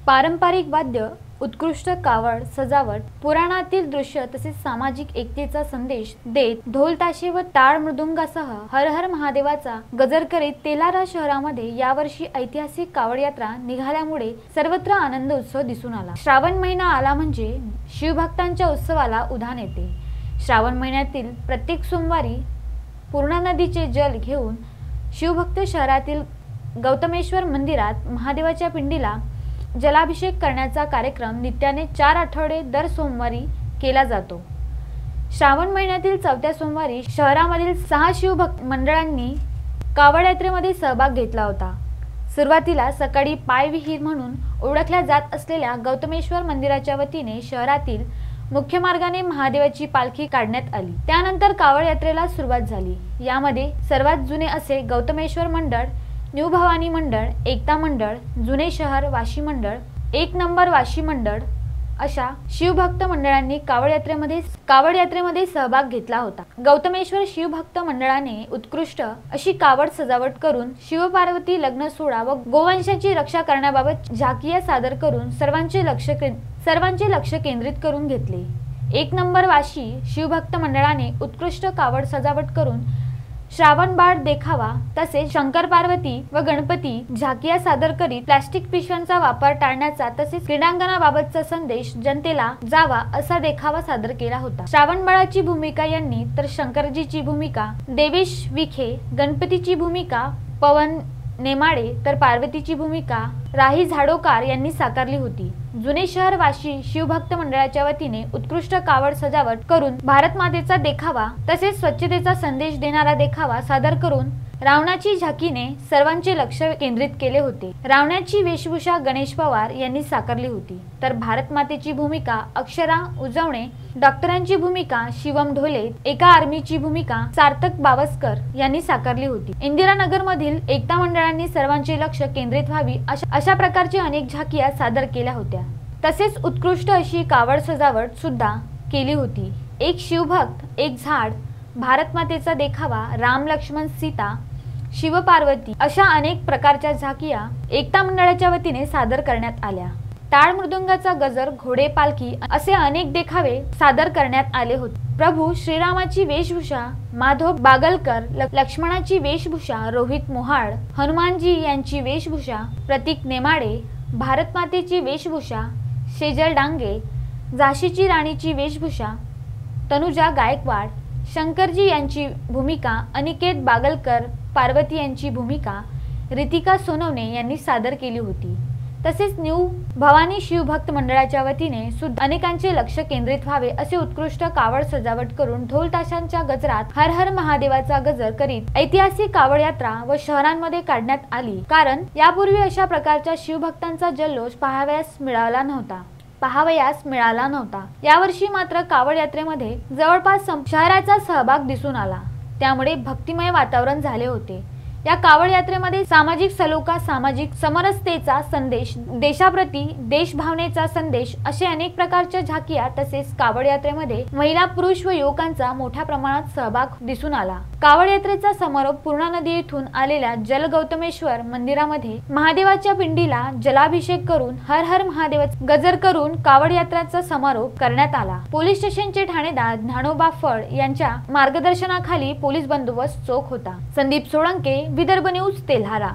पारंपरिक वाद्य, उत्कृष्ट कावड सजावट, पुराणातील दृश्य तसेच सामाजिक एकतेचा संदेश देत ढोल ताशे व टाळ मृदुंगासह हर हर महादेवाचा गजर करीत तेलारा शहरामध्ये यावर्षी ऐतिहासिक कावड यात्रा निघाल्यामुळे सर्वत्र आनंद उत्सव दिसून आला। श्रावण महिना आला म्हणजे शिवभक्तांच्या उत्सवाला उधाण येते। श्रावण महिन्यातील प्रत्येक सोमवारी पूर्णा नदीचे जल घेऊन शिवभक्त शहरातील गौतमेश्वर मंदिरात महादेवाच्या पिंडीला जलाभिषेक करण्याचा कार्यक्रम नित्याने 4 आठवडे दर सोमवारी केला जातो। श्रावण महिन्यातील 4थ्या सोमवारी शहरामधील 6 शिवभक्त मंडळांनी कावड यात्रेमध्ये सहभाग घेतला होता। सुरुवातीला सकाळी पायविहीर म्हणून ओळखल्या जात असलेल्या गौतमेश्वर मंदिराच्या वतीने शहरातील मुख्य मार्गाने महादेवाची पालखी काढण्यात आली। त्यानंतर कावड यात्रेला सुरुवात झाली। यामध्ये सर्वात जुने असे गौतमेश्वर मंडळ, न्यू भवानी मंडळ, एकता मंडळ, जुने शहर वाशी मंडळ, एक नंबर वाशी मंडळ अशा शिवभक्त मंडळांनी कावड यात्रेमध्ये सहभाग घेतला होता। गौतमेश्वर शिवभक्त मंडळाने उत्कृष्ट अशी कावड सजावट करून शिवपार्वती लग्न सोहळा व गोवंशाची रक्षा करण्याबाबत झाकिया सादर करून सर्वांचे लक्ष केंद्रित करून घेतले। एक नंबर वाशी शिवभक्त मंडळाने उत्कृष्ट कावड सजावट करून श्रावण बाळ देखावा तसेच शंकर पार्वती व गणपती झाकिया सादर करीत प्लास्टिक पिशव्यांचा वापर टाळण्याचा तसेच क्रीडांगणाबाबतचा संदेश जनतेला जावा असा देखावा सादर केला होता। श्रावण बाळाची भूमिका यांनी तर शंकरजीची भूमिका देवेश विखे, गणपतीची भूमिका पवन नेमाडे तर पार्वतीची भूमिका राही झाडोकार यांनी साकारली होती। जुने शहर वाशी शिवभक्त मंडळाच्या वतीने उत्कृष्ट कावड सजावट करून भारत मातेचा देखावा तसेच स्वच्छतेचा संदेश देणारा देखावा सादर करून रावणाची झाकीने सर्वांचे लक्ष केंद्रित केले होते। रावणाची वेशभूषा गणेश पवार यांनी साकारली होती तर भारत मातेची भूमिका अक्षरा उजवणे, डॉक्टरांची भूमिका शिवम ढोले, एका आर्मीची भूमिका सार्थक बावस्कर यांनी साकारली होती। इंदिरानगर मधील एकता मंडळांनी सर्वांचे लक्ष केंद्रित व्हावी अशा प्रकारची अनेक झाकिया सादर केल्या होत्या। तसेच उत्कृष्ट अशी कावड सजावट सुद्धा केली होती। एक शिवभक्त एक झाड, भारत मातेचा देखावा, राम लक्ष्मण सीता, शिवपार्वती अशा अनेक प्रकारच्या झाकिया एकता मंडळाच्या वतीने सादर करण्यात आल्या। टाळ मृदुंगाचा गजर, घोडे, पालखी असे अनेक देखावे सादर करण्यात आले होते। प्रभू श्रीरामाची वेशभूषा माधव बागलकर, लक्ष्मणाची वेशभूषा रोहित मोहाळ, हनुमानजी यांची वेशभूषा प्रतीक नेमाडे, भारत मातेची वेशभूषा शेजल डांगे, झाशीची राणीची वेशभूषा तनुजा गायकवाड, शंकरजी यांची भूमिका अनिकेत बागलकर, पार्वती यांची भूमिका रितिका सोनवणे यांनी सादर केली होती। तसेच न्यू भवानी शिवभक्त मंडळाच्या वतीने सुद्धा अनेकांचे लक्ष केंद्रित व्हावे असे उत्कृष्ट कावड सजावट करून ढोल ताशांच्या गजरात हर हर महादेवाचा गजर करीत ऐतिहासिक कावड यात्रा व शहरांमध्ये काढण्यात आली। कारण यापूर्वी अशा प्रकारच्या शिवभक्तांचा जल्लोष पाहावयास मिळाला नव्हता। यावर्षी मात्र कावड यात्रेमध्ये जवळपास शहराचा सहभाग दिसून आला, त्यामुळे भक्तिमय वातावरण झाले होते। या कावड यात्रेमध्ये सामाजिक सलोखा, सामाजिक समरसतेचा संदेश, देशाप्रती देशभावनेचा संदेश असे अनेक प्रकारच्या झाकिया तसेच कावड यात्रेमध्ये महिला, पुरुष व युवकांचा मोठ्या प्रमाणात सहभाग दिसून आला। कावड यात्रेचा समारोप पूर्णा नदी येथून आलेल्या जल गौतमेश्वर मंदिरामध्ये महादेवाच्या पिंडीला जलाभिषेक करून हर हर महादेवाचा गजर करून कावड यात्रेचा समारोप करण्यात आला। पोलीस स्टेशनचे ठाणेदार ज्ञानोबा फळ यांच्या मार्गदर्शनाखाली पोलीस बंदोबस्त चोख होता। संदीप सोळंके, विदर्भ न्यूज, तेल्हारा।